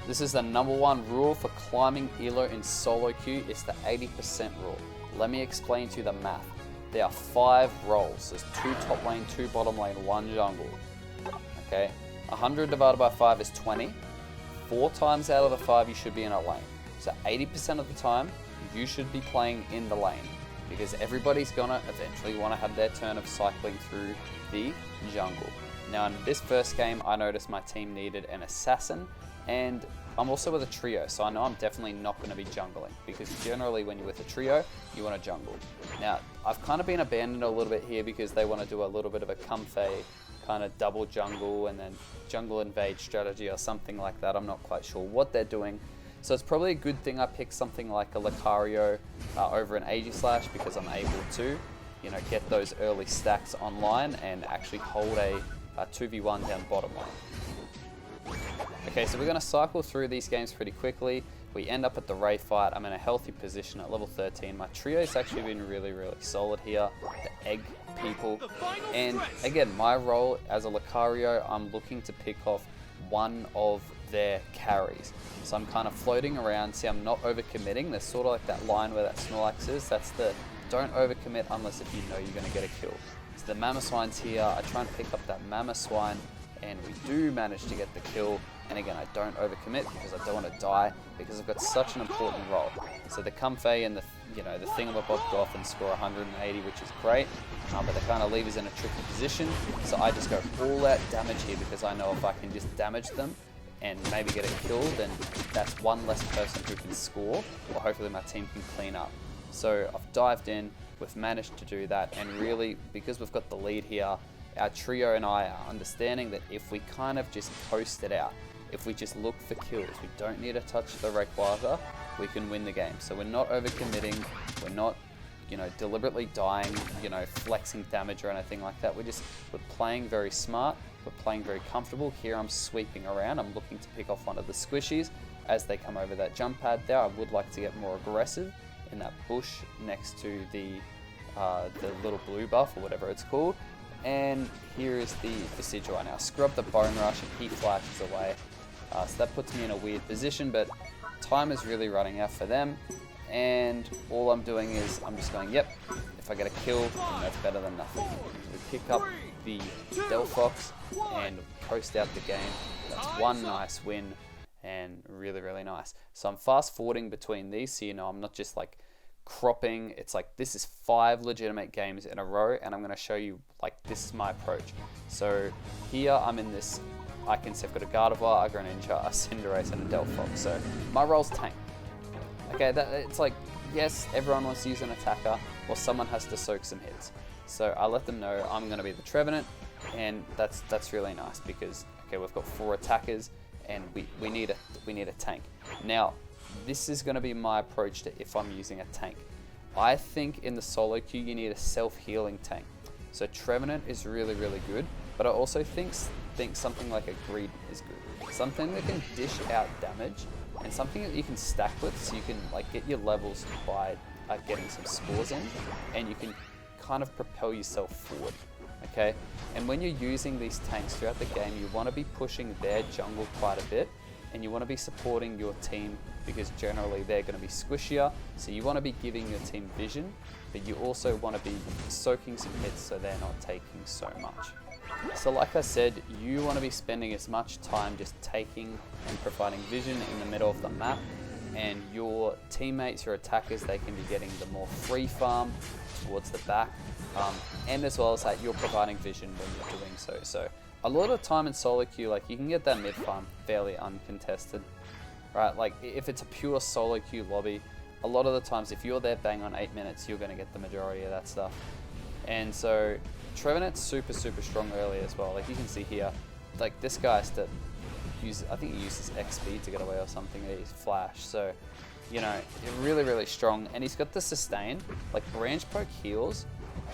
This is the #1 rule for climbing ELO in SoloQ. It's the 80% rule. Let me explain to you the math. There are 5 roles. There's 2 top lane, 2 bottom lane, 1 jungle. Okay, 100 divided by 5 is 20. 4 times out of the 5 you should be in a lane. So 80% of the time you should be playing in the lane, because everybody's gonna eventually want to have their turn of cycling through the jungle. Now in this first game I noticed my team needed an assassin, and I'm also with a trio, so I know I'm definitely not going to be jungling, because generally when you're with a trio, you want to jungle. Now, I've kind of been abandoned a little bit here because they want to do a little bit of a comfy kind of double jungle and then jungle invade strategy or something like that. I'm not quite sure what they're doing. So it's probably a good thing I picked something like a Lucario over an Aegislash, because I'm able to, you know, get those early stacks online and actually hold a 2v1 down bottom lane. Okay, so we're going to cycle through these games pretty quickly. We end up at the Ray fight. I'm in a healthy position at level 13. My trio's actually been really, really solid here. The egg people. And again, my role as a Lucario, I'm looking to pick off one of their carries. So I'm kind of floating around. See, I'm not overcommitting. There's sort of like that line where that Snorlax is. That's the don't overcommit unless if you know you're going to get a kill. So the Mamoswine's here. I try and pick up that Mamoswine, and we do manage to get the kill. And again, I don't overcommit because I don't want to die, because I've got such an important role. So the Comfey and the Thingamabob go off and score 180, which is great, but they kind of leave us in a tricky position. So I just go all out damage here, because I know if I can just damage them and maybe get a kill, then that's one less person who can score, or hopefully my team can clean up. So I've dived in, we've managed to do that, and really, because we've got the lead here, our trio and I are understanding that if we kind of just coast it out, if we just look for kills, we don't need to touch the Rayquaza, we can win the game. So we're not overcommitting, we're not, deliberately dying, flexing damage or anything like that. We're playing very smart, we're playing very comfortable. Here I'm sweeping around, I'm looking to pick off one of the squishies as they come over that jump pad there. I would like to get more aggressive in that bush next to the little blue buff or whatever it's called. And here is the Decidueye now. Scrub the Bone Rush and he flashes away. So that puts me in a weird position, but time is really running out for them. And all I'm doing is I'm just going, yep, if I get a kill, then that's better than nothing. We pick up the Delphox and coast out the game. That's one nice win, and really, really nice. So I'm fast forwarding between these, so I'm not just like cropping. It's like this is 5 legitimate games in a row, and I'm going to show you this is my approach. So here I'm in this, I've got a Gardevoir, a Greninja, a Cinderace, and a Delphox. So my role's tank. Okay, it's like, yes, everyone wants to use an attacker, or someone has to soak some hits. So I let them know I'm going to be the Trevenant, and that's really nice, because okay, we've got 4 attackers, and we need a tank. Now, this is going to be my approach to if I'm using a tank. I think in the SoloQ you need a self-healing tank. So Trevenant is really, really good, but I also think something like a Greedent is good. Something that can dish out damage, and something that you can stack with, so you can get your levels by getting some spores in, and you can kind of propel yourself forward. Okay, and when you're using these tanks throughout the game, you want to be pushing their jungle quite a bit, and you want to be supporting your team, because generally they're going to be squishier, so you want to be giving your team vision, but you also want to be soaking some hits so they're not taking so much. So like I said, you want to be spending as much time just taking and providing vision in the middle of the map, and your teammates, your attackers, they can be getting the more free farm towards the back, and as well as that you're providing vision when you're doing so. So a lot of time in SoloQ, you can get that mid farm fairly uncontested, right? If it's a pure SoloQ lobby, a lot of the times if you're there bang on 8 minutes, you're going to get the majority of that stuff. And so Trevenant's super, super strong early as well. You can see here, this guy has to use, I think he uses XSpeed to get away or something, he's flash. So, really, really strong. And he's got the sustain, branch poke heals,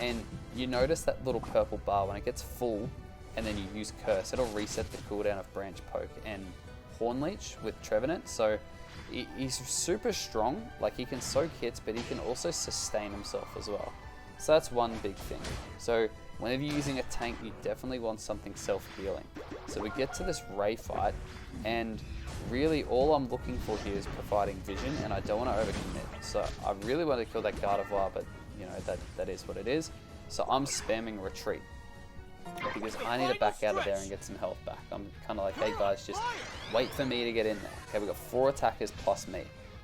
and you notice that little purple bar when it gets full, and then you use Curse, it'll reset the cooldown of Branch Poke and Horn Leech with Trevenant. So he's super strong, he can soak hits, but he can also sustain himself as well. So that's one big thing. So whenever you're using a tank, you definitely want something self-healing. So we get to this Ray fight, and really all I'm looking for here is providing vision, and I don't want to overcommit. So I really want to kill that Gardevoir, but you know, that is what it is. So I'm spamming retreat, because I need to back out of there and get some health back. I'm kind of like, hey guys, just wait for me to get in there. Okay, we've got 4 attackers plus me.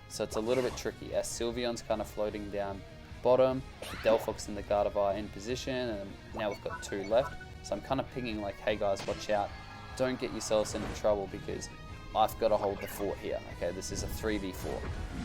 So it's a little bit tricky, as Sylveon's kind of floating down bottom, the Delphox and the Gardevoir in position, and now we've got 2 left. So I'm kind of pinging like, hey guys, watch out. Don't get yourselves into trouble, because I've got to hold the fort here. Okay, this is a 3v4.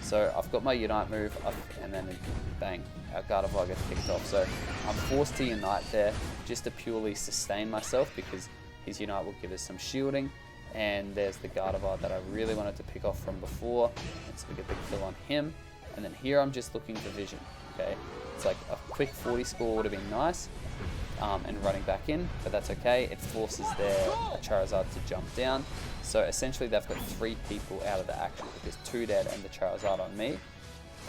So I've got my Unite move, and then bang, our Gardevoir gets kicked off. So I'm forced to Unite there just to purely sustain myself, because his Unite will give us some shielding. And there's the Gardevoir that I really wanted to pick off from before. And so we get the kill on him. And then here I'm just looking for vision. Okay, it's like a quick 40 score would have been nice. And running back in, but that's okay. It forces their Charizard to jump down. So essentially they've got 3 people out of the action, because 2 dead and the Charizard on me.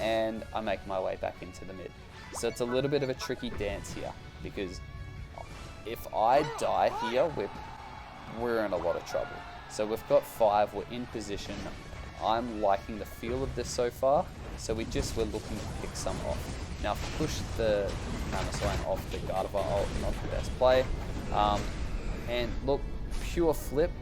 And I make my way back into the mid. So it's a little bit of a tricky dance here, because if I die here, we're in a lot of trouble. So we've got 5, we're in position. I'm liking the feel of this so far, so we're looking to pick some off. Now I've pushed the Mamoswine off the Gardevoir ult, not the best play. And look, pure flip,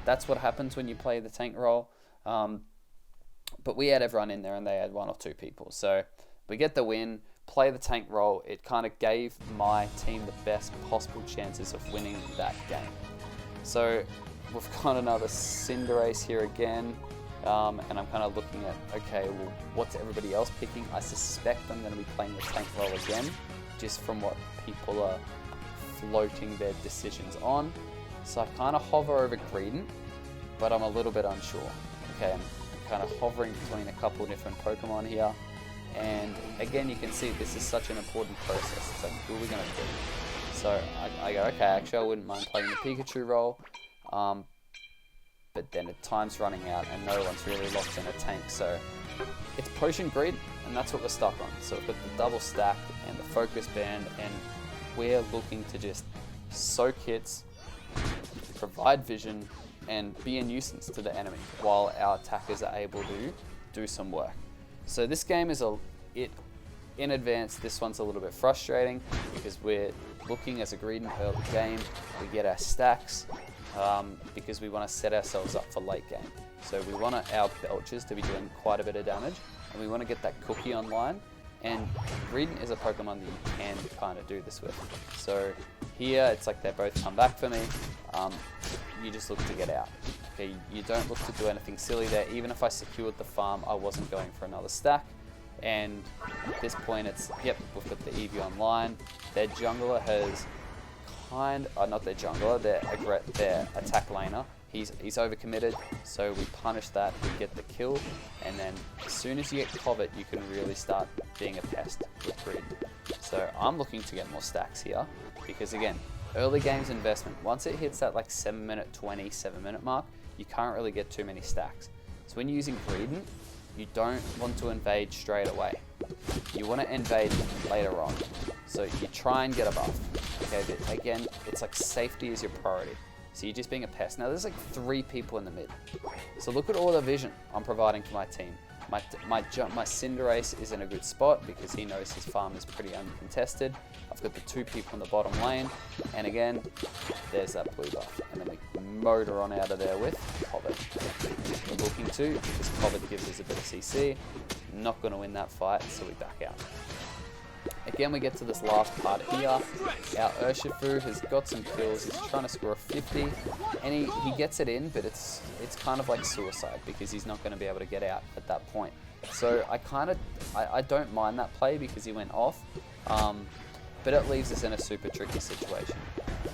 that's what happens when you play the tank role. But we had everyone in there and they had 1 or 2 people. So we get the win, play the tank role. It kind of gave my team the best possible chances of winning that game. So we've got another Cinderace here again. And I'm kind of looking at, okay, well, what's everybody else picking? I suspect I'm going to be playing the tank role again, just from what people are floating their decisions on. So I kind of hover over Greedent, but I'm a little bit unsure. Okay, I'm kind of hovering between a couple of different Pokemon here. And again, you can see this is such an important process. It's like, who are we going to do? So I go, okay, actually I wouldn't mind playing the Pikachu role. But then time's running out and no one's really locked in a tank, so it's Potion Greed, and that's what we're stuck on. So we've got the double stack and the focus band, and we're looking to just soak hits, provide vision, and be a nuisance to the enemy while our attackers are able to do some work. So this game is in advance, this one's a little bit frustrating, because we're looking as a Greedent early game, we get our stacks, because we want to set ourselves up for late game. So we want our Belchers to be doing quite a bit of damage, and we want to get that cookie online, and Greedent is a Pokemon that you can kind of do this with. So here it's like they both come back for me, you just look to get out. Okay, you don't look to do anything silly there. Even if I secured the farm, I wasn't going for another stack. And at this point it's, yep, we've got the Eevee online. Their jungler has not their jungler, their attack laner. He's overcommitted, so we punish that, we get the kill, and then as soon as you get covered, you can really start being a pest with Greedent. So I'm looking to get more stacks here, because again, early game's investment. Once it hits that like 7-minute 20, 7-minute mark, you can't really get too many stacks. So when you're using Greedent, you don't want to invade straight away. You want to invade later on. So you try and get a buff. Okay, but again, it's like safety is your priority. So you're just being a pest. Now there's like 3 people in the mid. So look at all the vision I'm providing for my team. My Cinderace is in a good spot because he knows his farm is pretty uncontested. I've got the 2 people in the bottom lane. And again, there's that blue buff. And then we motor on out of there with Covet. We're looking to, because Covet gives us a bit of CC. Not going to win that fight, so we back out. Again, we get to this last part here. Our Urshifu has got some kills. He's trying to score a 50, and he gets it in, but it's kind of like suicide because he's not going to be able to get out at that point. So I don't mind that play because he went off, but it leaves us in a super tricky situation.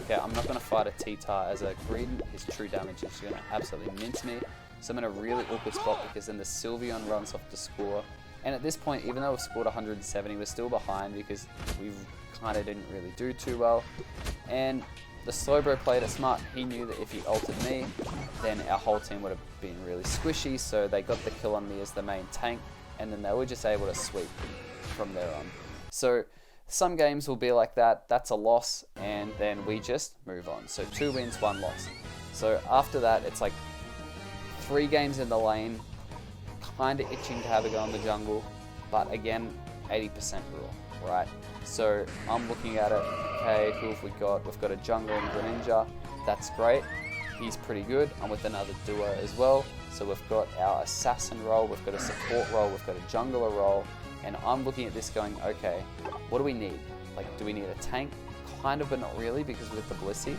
Okay, I'm not going to fight a T-Tar as a Greedent. His true damage is going to absolutely mince me. So I'm in a really awkward spot because then the Sylveon runs off to score. And at this point, even though we've scored 170, we're still behind because we kind of didn't really do too well. And the Slowbro played it smart. He knew that if he ulted me, then our whole team would have been really squishy. So they got the kill on me as the main tank, and then they were just able to sweep from there on. So Some games will be like that, that's a loss, and then we just move on. So 2 wins, 1 loss. So after that, it's like 3 games in the lane, kind of itching to have a go on the jungle, but again, 80% rule, right? So I'm looking at it, okay, who have we got? We've got a jungler in Greninja, that's great. He's pretty good. I'm with another duo as well. So we've got our assassin role, we've got a support role, we've got a jungler role, and I'm looking at this going, okay, what do we need? Like, do we need a tank? Kind of, but not really, because we've got the Blissey.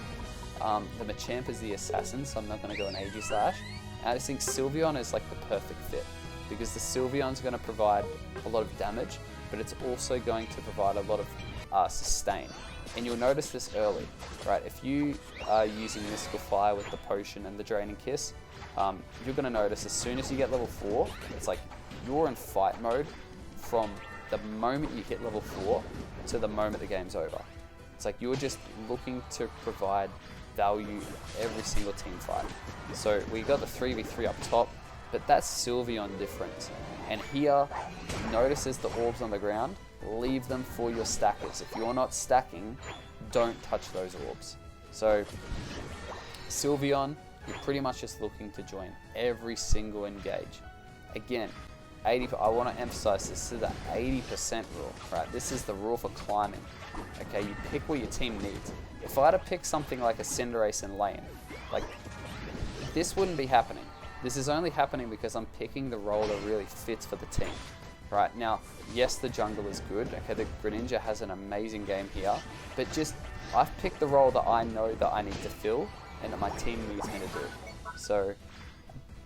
The Machamp is the assassin, so I'm not going to go an Aegislash. And I just think Sylveon is like the perfect fit, because the Sylveon's going to provide a lot of damage, but it's also going to provide a lot of sustain. And you'll notice this early, right? If you are using Mystical Fire with the potion and the Draining Kiss, you're going to notice as soon as you get level 4, it's like you're in fight mode from the moment you hit level 4 to the moment the game's over. It's like you're just looking to provide value in every single team fight. So we got the 3v3 up top, but that's Sylveon different. And here, notices the orbs on the ground, leave them for your stackers. If you're not stacking, don't touch those orbs. So Sylveon, you're pretty much just looking to join every single engage. Again, I want to emphasize this is the 80% rule, right? This is the rule for climbing. Okay, you pick what your team needs. If I had to pick something like a Cinderace in lane, like, this wouldn't be happening. This is only happening because I'm picking the role that really fits for the team. Right, now, yes, the jungle is good. Okay, the Greninja has an amazing game here, but just, I've picked the role that I know that I need to fill and that my team needs me to do. So,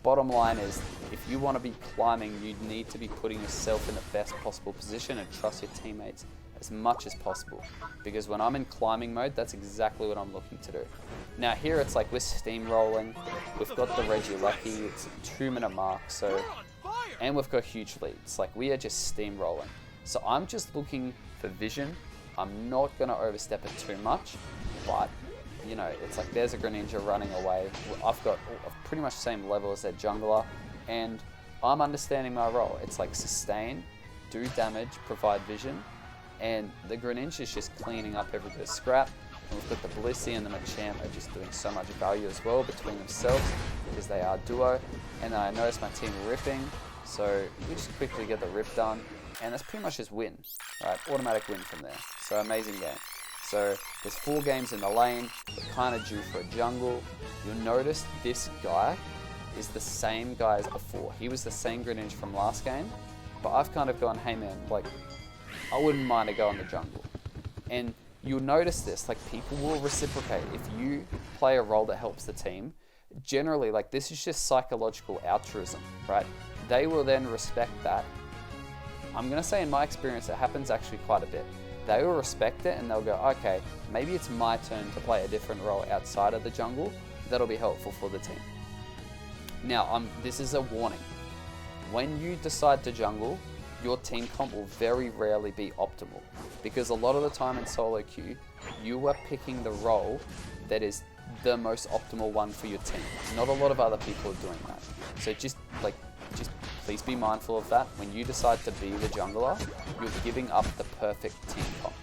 bottom line is, if you want to be climbing, you need to be putting yourself in the best possible position and trust your teammates as much as possible. Because when I'm in climbing mode, that's exactly what I'm looking to do. Now here it's like we're steamrolling, we've got the Regieleki, it's a 2-minute mark, so, and we've got huge leads, like we are just steamrolling. So I'm just looking for vision. I'm not going to overstep it too much, but you know, it's like there's a Greninja running away. I've got pretty much the same level as their jungler, and I'm understanding my role. It's like sustain, do damage, provide vision, and the Greninja is just cleaning up every bit of scrap. And we've got the Blissey and the Machamp are just doing so much value as well between themselves because they are duo. And then I noticed my team ripping, so we just quickly get the rip done, and that's pretty much just win, right? Automatic win from there. So amazing game. So there's 4 games in the lane. We're kind of due for a jungle. You'll notice this guy is the same guy as before. He was the same Greninja from last game, but I've kind of gone, hey man, like, I wouldn't mind to go on the jungle. And you'll notice this, like, people will reciprocate. If you play a role that helps the team, generally, like, this is just psychological altruism, right? They will then respect that. I'm going to say in my experience, it happens actually quite a bit. They will respect it and they'll go, okay, maybe it's my turn to play a different role outside of the jungle. That'll be helpful for the team. Now, this is a warning. When you decide to jungle, your team comp will very rarely be optimal, because a lot of the time in SoloQ, you are picking the role that is the most optimal one for your team. Not a lot of other people are doing that. So just please be mindful of that. When you decide to be the jungler, you're giving up the perfect team comp.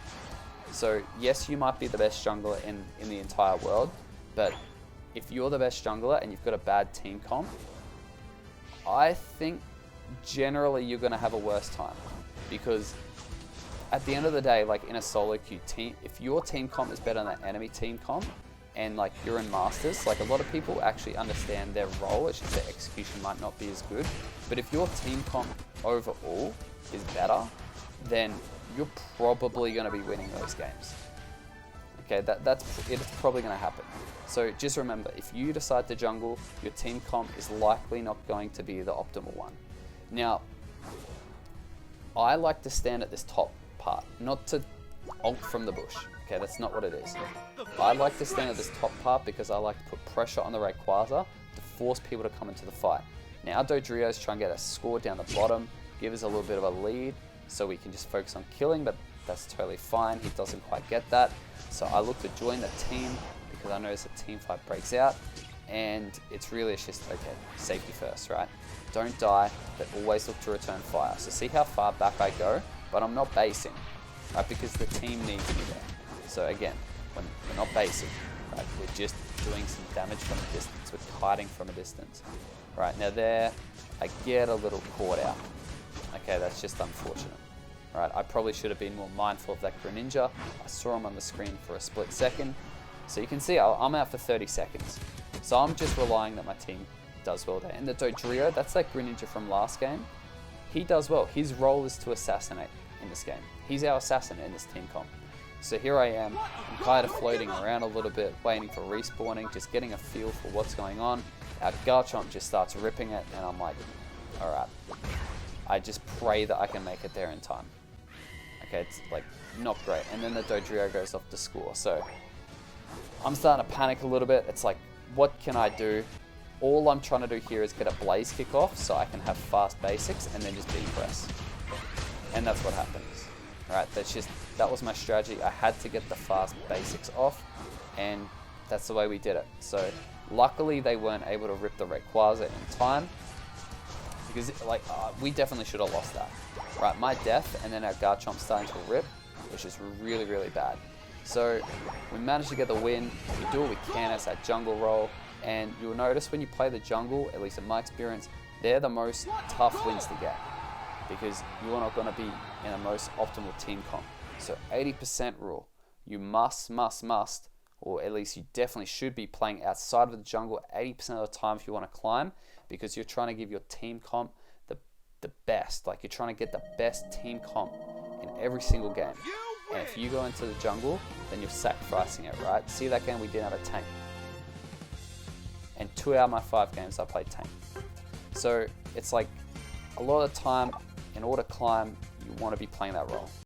So yes, you might be the best jungler in the entire world, but if you're the best jungler and you've got a bad team comp, I think generally you're going to have a worse time, because at the end of the day, like in a SoloQ team, if your team comp is better than the enemy team comp, and like you're in Masters, like a lot of people actually understand their role, it's just their execution might not be as good. But if your team comp overall is better, then you're probably going to be winning those games. Okay, it's probably going to happen. So just remember, if you decide to jungle, your team comp is likely not going to be the optimal one. Now, I like to stand at this top part, not to ult from the bush. Okay, that's not what it is. I like to stand at this top part because I like to put pressure on the Rayquaza to force people to come into the fight. Now, our Dodrio's try and get a score down the bottom, give us a little bit of a lead, so we can just focus on killing, but that's totally fine. He doesn't quite get that. So I look to join the team because I notice a team fight breaks out, and it's just, okay, safety first, right? Don't die, but always look to return fire. So see how far back I go, but I'm not basing. right? Because the team needs me there. So again, we're not basic, right? We're just doing some damage from a distance. We're kiting from a distance. Right, now there, I get a little caught out. Okay, that's just unfortunate. Right, I probably should have been more mindful of that Greninja. I saw him on the screen for a split second. So you can see I'm out for 30 seconds. So I'm just relying that my team does well there. And the Dodrio, that's that Greninja from last game. He does well. His role is to assassinate in this game. He's our assassin in this team comp. So here I am, I'm kind of floating around a little bit, waiting for respawning, just getting a feel for what's going on. Our Garchomp just starts ripping it, and I'm like, alright. I just pray that I can make it there in time. Okay, it's like not great. And then the Dodrio goes off to score. So I'm starting to panic a little bit. It's like, what can I do? All I'm trying to do here is get a Blaze kick off so I can have fast basics and then just B-press. And that's what happens. Alright, that was my strategy. I had to get the fast basics off, and that's the way we did it. So luckily they weren't able to rip the Rayquaza in time, because we definitely should have lost that. Right, my death and then our Garchomp starting to rip, which is really, really bad. So we managed to get the win. We do what we can as that jungle role, and you'll notice when you play the jungle, at least in my experience, they're the most tough wins to get, because you're not going to be in the most optimal team comp. So 80% rule, you must, or at least you definitely should be playing outside of the jungle 80% of the time if you want to climb, because you're trying to give your team comp the best. Like, you're trying to get the best team comp in every single game. And if you go into the jungle, then you're sacrificing it, right? See that game we didn't have a tank. And 2 out of my 5 games I played tank. So it's like, a lot of the time, in order to climb, you want to be playing that role.